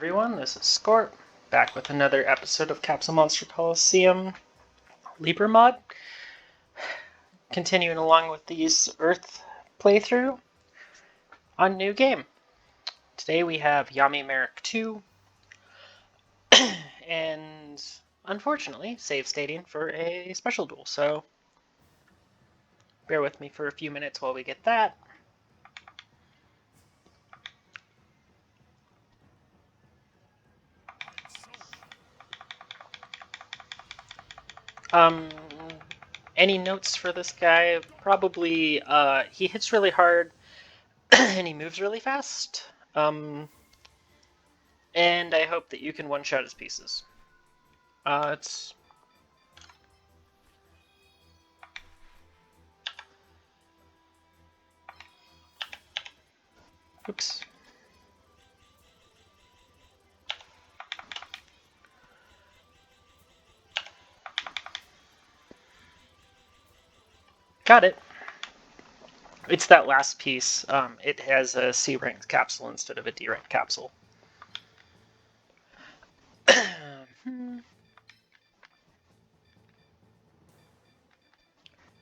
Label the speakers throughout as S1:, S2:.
S1: everyone, this is Scorp, back with another episode of Capsule Monster Coliseum Libra mod. Continuing along with these Earth playthrough on new game. Today we have Yami Marik 2, and unfortunately, save stating for a special duel, so bear with me for a few minutes while we get that. Any notes for this guy? Probably, he hits really hard, and he moves really fast. And I hope that you can one-shot his pieces. It's... Oops. Got it. It's that last piece. It has a C-ranked capsule instead of a D-ranked capsule.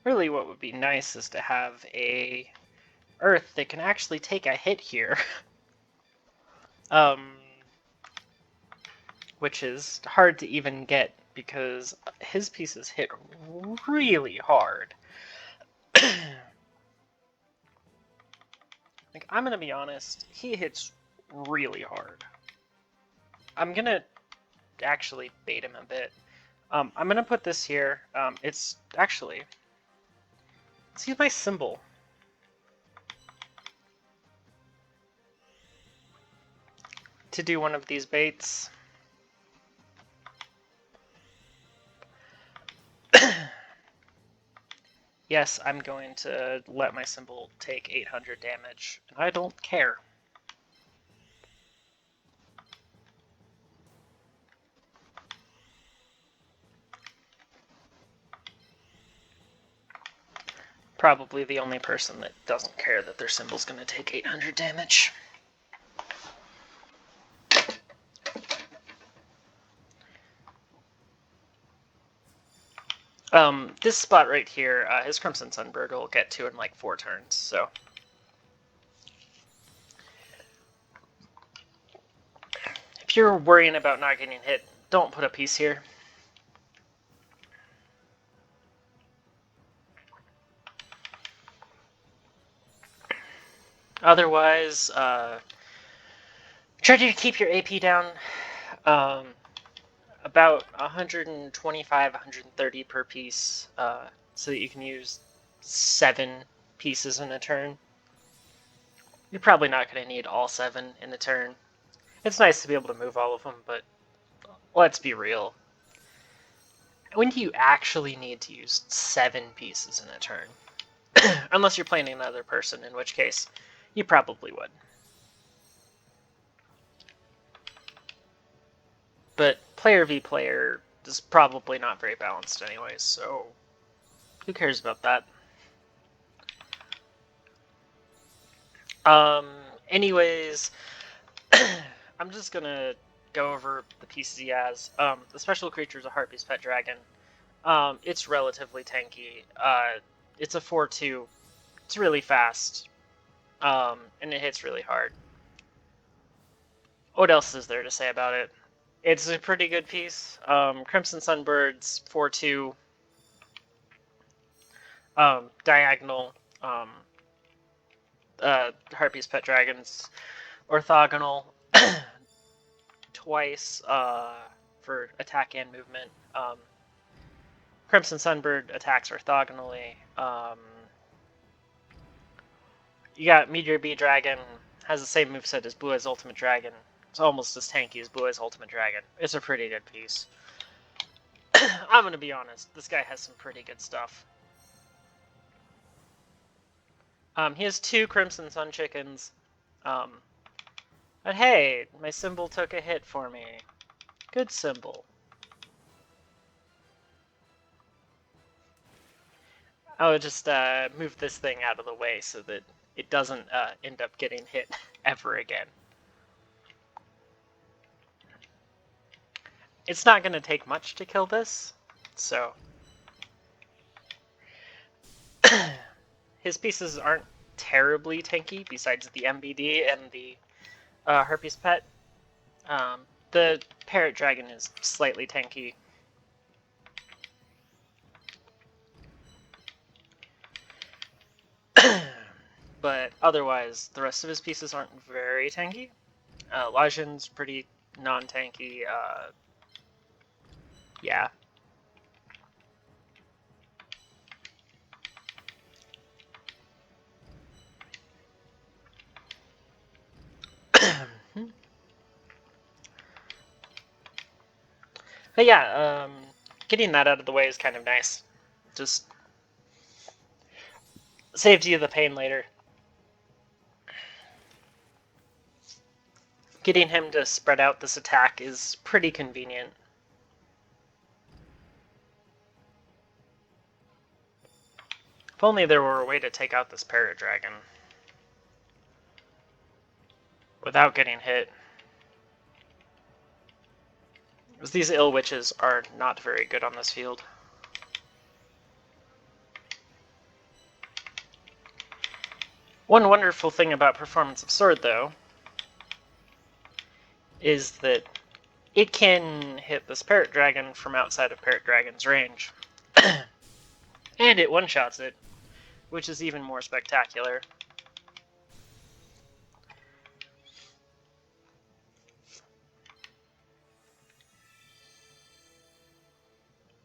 S1: Really, what would be nice is to have a Earth that can actually take a hit here. Which is hard to even get because his pieces hit really hard. Like, I'm gonna be honest, he hits really hard. I'm gonna actually bait him a bit. I'm gonna put this here. It's actually... Let's use my symbol. To do one of these baits. Yes, I'm going to let my symbol take 800 damage, and I don't care. Probably the only person that doesn't care that their symbol's going to take 800 damage. This spot right here, his Crimson Sunbird will get to in like 4 turns, so... If you're worrying about not getting hit, don't put a piece here. Otherwise, try to keep your AP down. About 125, 130 per piece, so that you can use 7 pieces in a turn. You're probably not going to need all 7 in a turn. It's nice to be able to move all of them, but let's be real. When do you actually need to use 7 pieces in a turn? Unless you're playing another person, in which case you probably would. But player v player is probably not very balanced anyways, so who cares about that? Anyways, I'm just gonna go over the pieces he has. The special creature is a Harpy's Pet Dragon. It's relatively tanky. It's a 4/2. It's really fast. And it hits really hard. What else is there to say about it? It's a pretty good piece. Crimson Sunbird's 4/2. Diagonal. Harpy's Pet Dragon's orthogonal. Twice for attack and movement. Crimson Sunbird attacks orthogonally. You got Meteor Bee Dragon, has the same moveset as Blue Eyes Ultimate Dragon. It's almost as tanky as Blue Eyes Ultimate Dragon. It's a pretty good piece. I'm gonna be honest, this guy has some pretty good stuff. He has 2 Crimson Sun Chickens. But hey, my symbol took a hit for me. Good symbol. I'll just move this thing out of the way so that it doesn't end up getting hit ever again. it's not going to take much to kill this, so his pieces aren't terribly tanky besides the MBD and the Herpes Pet. The Parrot Dragon is slightly tanky. But otherwise, the rest of his pieces aren't very tanky. Lajin's pretty non-tanky. Yeah. But yeah, getting that out of the way is kind of nice. Just saves you the pain later. Getting him to spread out this attack is pretty convenient. If only there were a way to take out this Parrot Dragon without getting hit. Because these Ill Witches are not very good on this field. One wonderful thing about Performance of Sword, though, is that it can hit this Parrot Dragon from outside of Parrot Dragon's range. And it one-shots it, which is even more spectacular.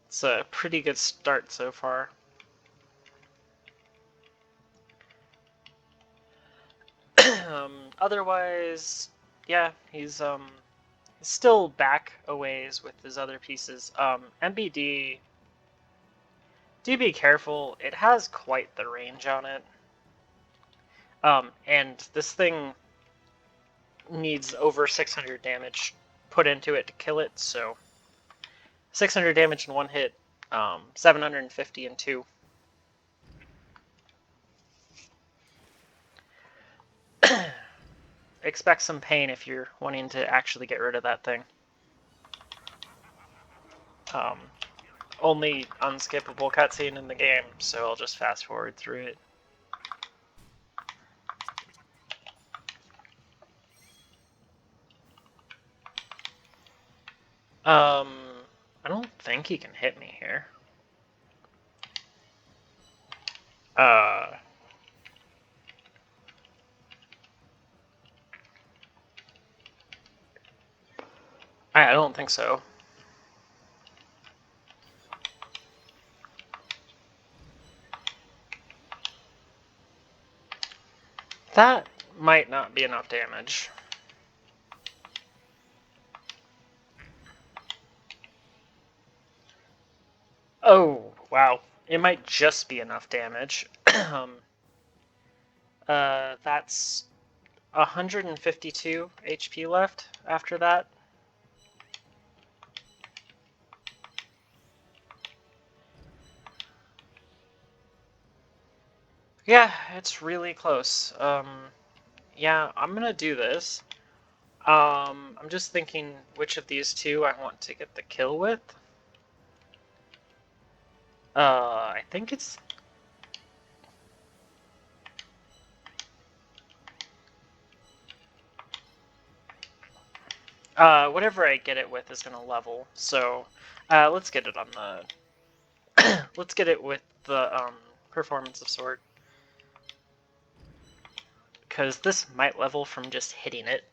S1: It's a pretty good start so far. Otherwise, yeah, he's still back a ways with his other pieces. MBD, do be careful. It has quite the range on it. And this thing needs over 600 damage put into it to kill it, so 600 damage in one hit, 750 in two. Expect some pain if you're wanting to actually get rid of that thing. Only unskippable cutscene in the game, so I'll just fast forward through it. I don't think he can hit me here. I don't think so. That might not be enough damage. Oh, wow. It might just be enough damage. That's 152 HP left after that. Yeah, it's really close. Yeah, I'm gonna do this. I'm just thinking which of these two I want to get the kill with. I think it's... whatever I get it with is gonna level, so let's get it on the... let's get it with the Performance of Sword. Because this might level from just hitting it.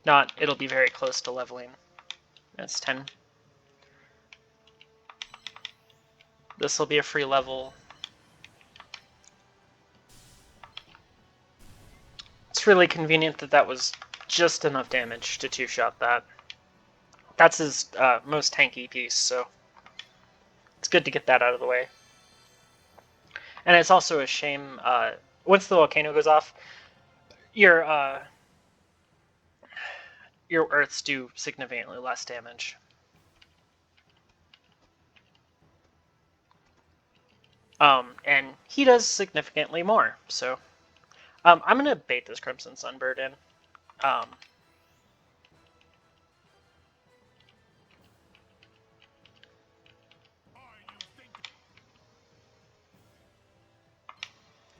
S1: Not, it'll be very close to leveling. That's 10. This will be a free level. It's really convenient that that was just enough damage to two-shot that. That's his most tanky piece, so it's good to get that out of the way. And it's also a shame, once the volcano goes off, your Earths do significantly less damage. And he does significantly more, so... I'm going to bait this Crimson Sunbird in.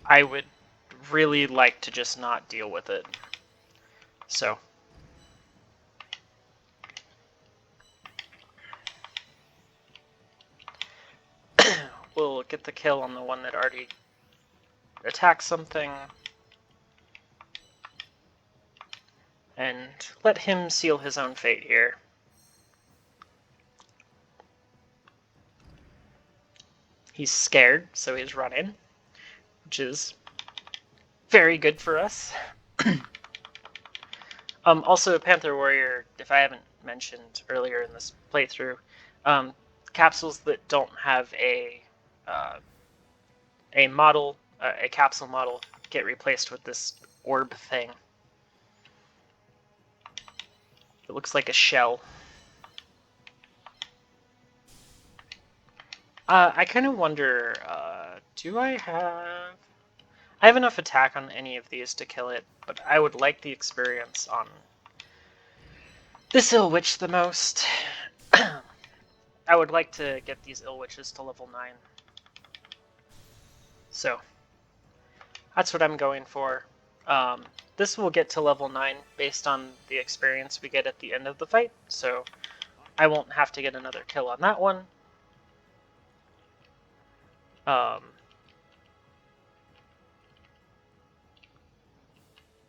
S1: I would really like to just not deal with it. So we'll get the kill on the one that already attacked something. And let him seal his own fate here. He's scared, so he's running, which is very good for us. Also, Panther Warrior, if I haven't mentioned earlier in this playthrough, capsules that don't have a model, a capsule model, get replaced with this orb thing. It looks like a shell. I kind of wonder, do I have... I have enough attack on any of these to kill it, but I would like the experience on this Ill Witch the most. I would like to get these Ill Witches to level 9. So, that's what I'm going for. This will get to level 9 based on the experience we get at the end of the fight, so I won't have to get another kill on that one.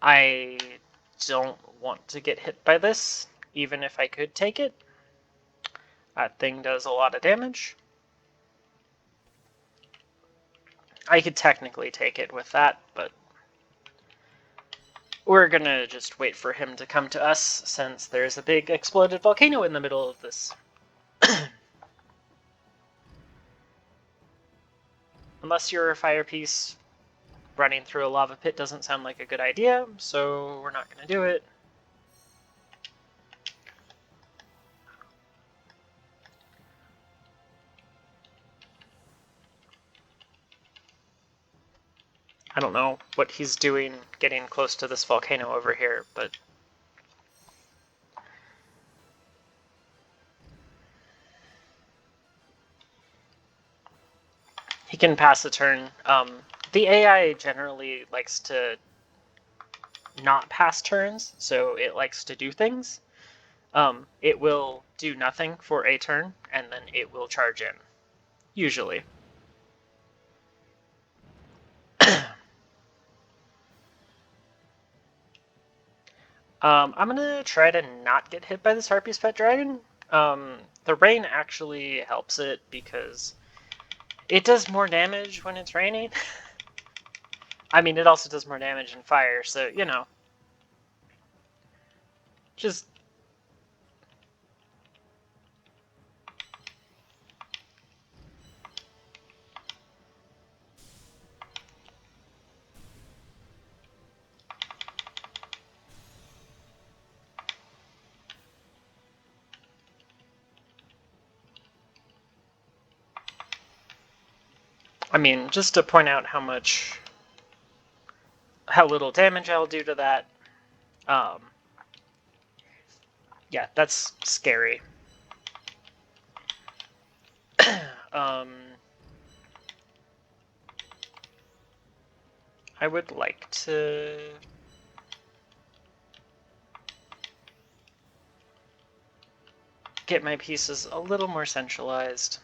S1: I don't want to get hit by this, even if I could take it. That thing does a lot of damage. I could technically take it with that, but we're gonna just wait for him to come to us, since there's a big exploded volcano in the middle of this. Unless you're a fire piece, running through a lava pit doesn't sound like a good idea, so we're not gonna do it. I don't know what he's doing getting close to this volcano over here, but he can pass a turn. The AI generally likes to not pass turns, so it likes to do things. It will do nothing for a turn, and then it will charge in, usually. I'm gonna try to not get hit by this Harpy's Pet Dragon. The rain actually helps it because it does more damage when it's raining. I mean, it also does more damage in fire, so, you know. Just... I mean, just to point out how little damage I'll do to that. Yeah, that's scary. I would like to... get my pieces a little more centralized.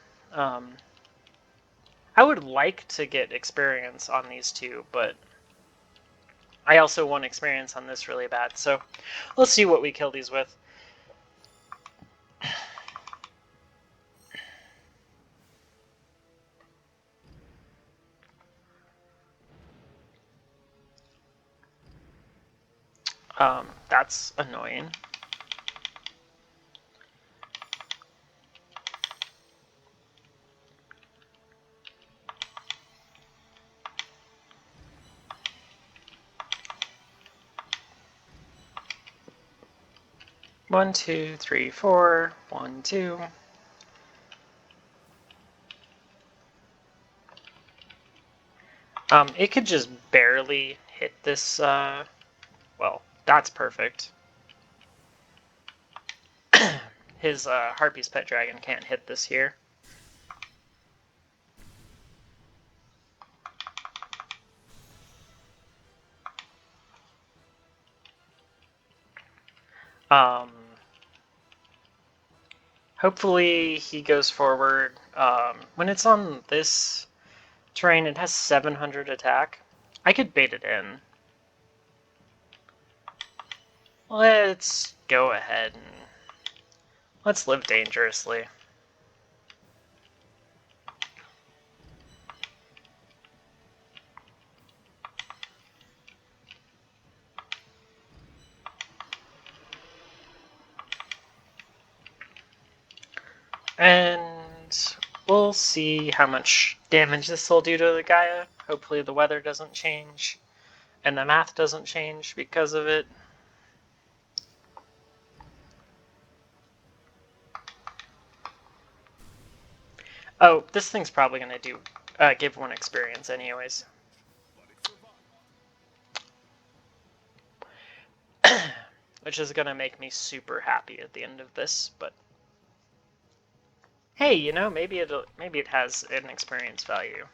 S1: I would like to get experience on these two, but I also want experience on this really bad, so let's see what we kill these with. That's annoying. One, two, three, four. 1, 2. It could just barely hit this, well, that's perfect. His Harpy's Pet Dragon can't hit this here. Hopefully he goes forward. When it's on this terrain, it has 700 attack. I could bait it in. Let's go ahead and let's live dangerously. And we'll see how much damage this will do to the Gaia. Hopefully the weather doesn't change and the math doesn't change because of it. Oh, this thing's probably going to give 1 experience anyways. Which is going to make me super happy at the end of this, but hey, you know, maybe it has an experience value.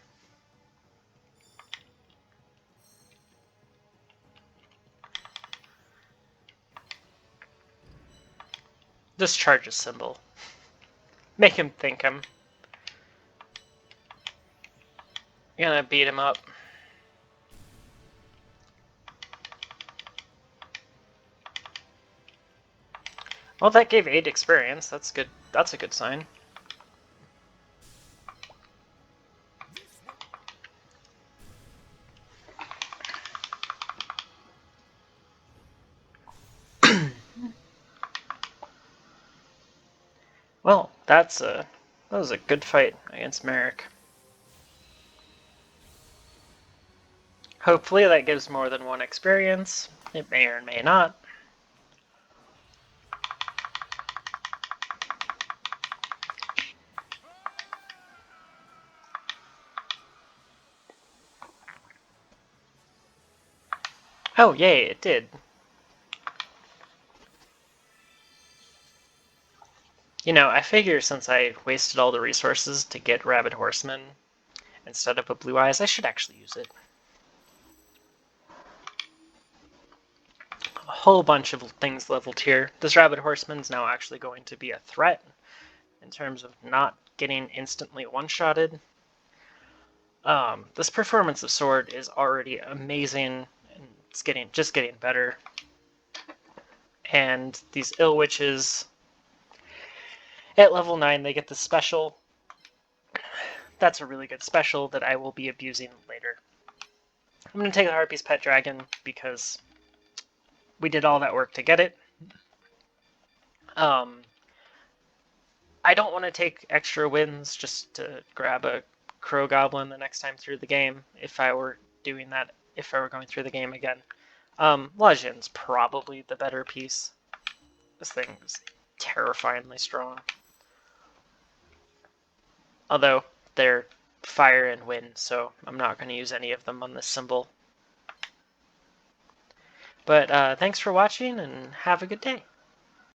S1: Discharge a symbol. Make him think I'm gonna beat him up. Well, that gave 8 experience. That's good. That's a good sign. Well, that was a good fight against Marik. Hopefully that gives more than 1 experience. It may or may not. Oh, yay, it did. You know, I figure since I wasted all the resources to get Rabid Horseman instead of a Blue Eyes, I should actually use it. A whole bunch of things leveled here. This Rabid Horseman's now actually going to be a threat in terms of not getting instantly one-shotted. This performance of Sword is already amazing, and it's just getting better. And these Ill Witches, at level 9, they get the special. That's a really good special that I will be abusing later. I'm going to take the Harpy's Pet Dragon because we did all that work to get it. I don't want to take extra wins just to grab a Crow Goblin the next time through the game if I were doing that, if I were going through the game again. Lajin's probably the better piece. This thing is terrifyingly strong. Although they're fire and wind, so I'm not going to use any of them on this symbol. But thanks for watching and have a good day.